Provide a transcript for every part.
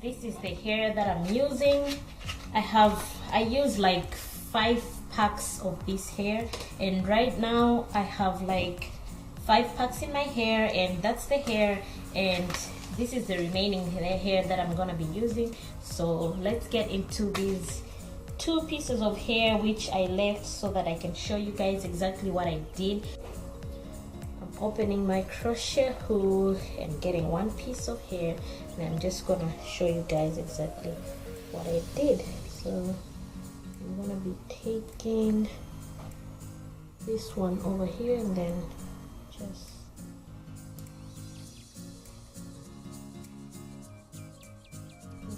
this is the hair that I'm using. I use like 5 packs of this hair, and right now I have like 5 packs in my hair, and that's the hair, and this is the remaining hair that I'm gonna be using. So let's get into these 2 pieces of hair which I left so that I can show you guys exactly what I did. I'm opening my crochet hook and getting 1 piece of hair, and I'm just gonna show you guys exactly what I did. So I'm gonna be taking this one over here and then just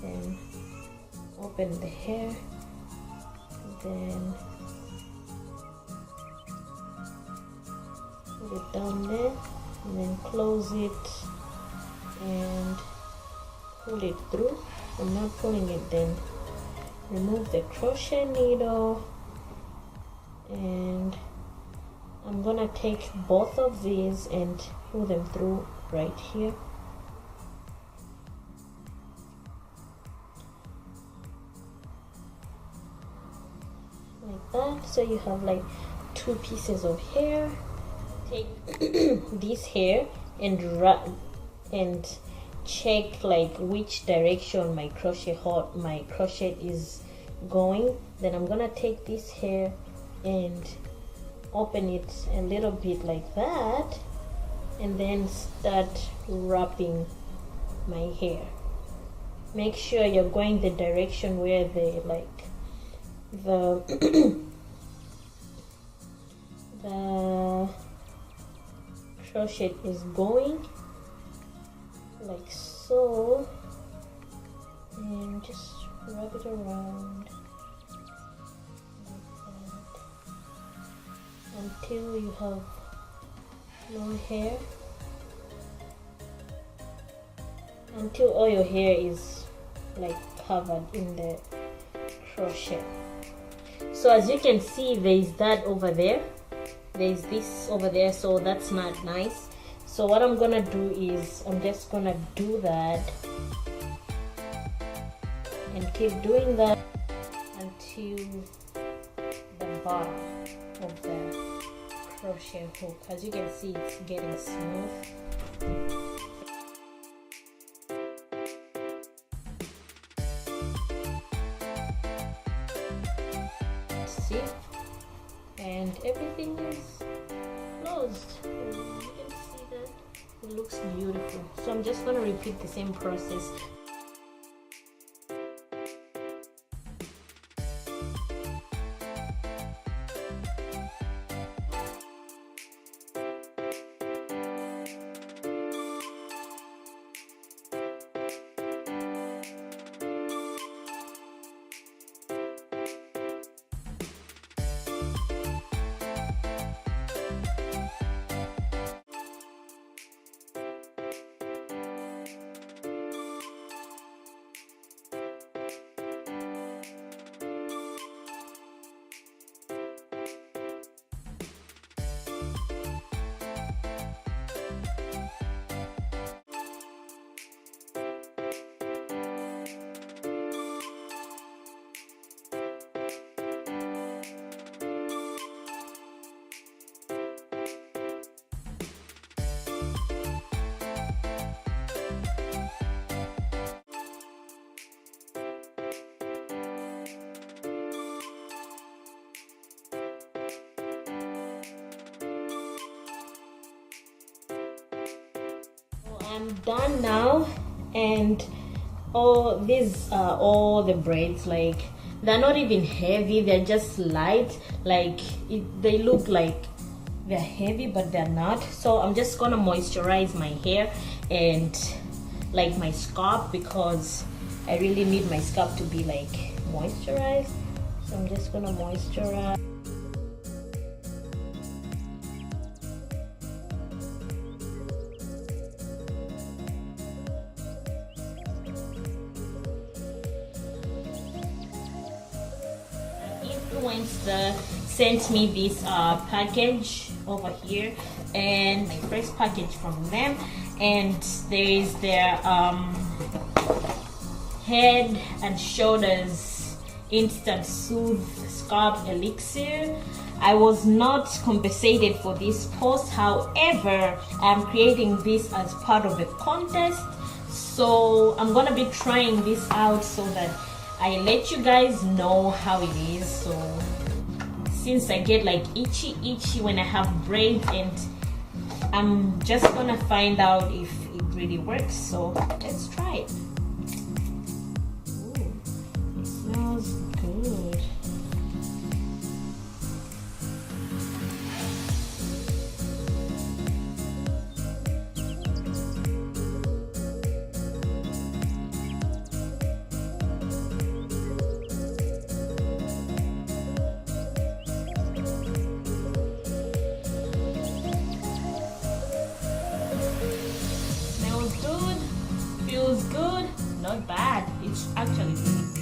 then open the hair, and then put it down there, and then close it and pull it through. I'm not pulling it, then remove the crochet needle, and I'm gonna take both of these and pull them through right here. Like that. So you have like 2 pieces of hair. Take this hair and wrap and check like which direction my crochet is going. Then I'm gonna take this hair and open it a little bit like that, and then start wrapping my hair. Make sure you're going the direction where the the crochet is going, like so, and just wrap it around like that until you have no hair, until all your hair is like covered in the crochet. So as you can see, there is that over there, there's this over there, so that's not nice. So what I'm gonna do is I'm just gonna do that and keep doing that until the bottom of the crochet hook. As you can see, it's getting smooth. See, and everything is closed. You can see that it looks beautiful. So I'm just going to repeat the same process. I'm done now, and these are all the braids. Like, they're not even heavy, they're just light. Like they look like they're heavy, but they're not. So I'm just gonna moisturize my hair and like my scalp, because I really need my scalp to be like moisturized. So I'm just gonna moisturize. Influencer sent me this package over here, and my first package from them, and there is their Head and Shoulders Instant Soothe Scalp Elixir. I was not compensated for this post, however I'm creating this as part of a contest, so I'm gonna be trying this out so that I let you guys know how it is. So since I get like itchy when I have braids, and I'm just gonna find out if it really works, so let's try it. Ooh, it smells good. Feels good, not bad. It's actually really good.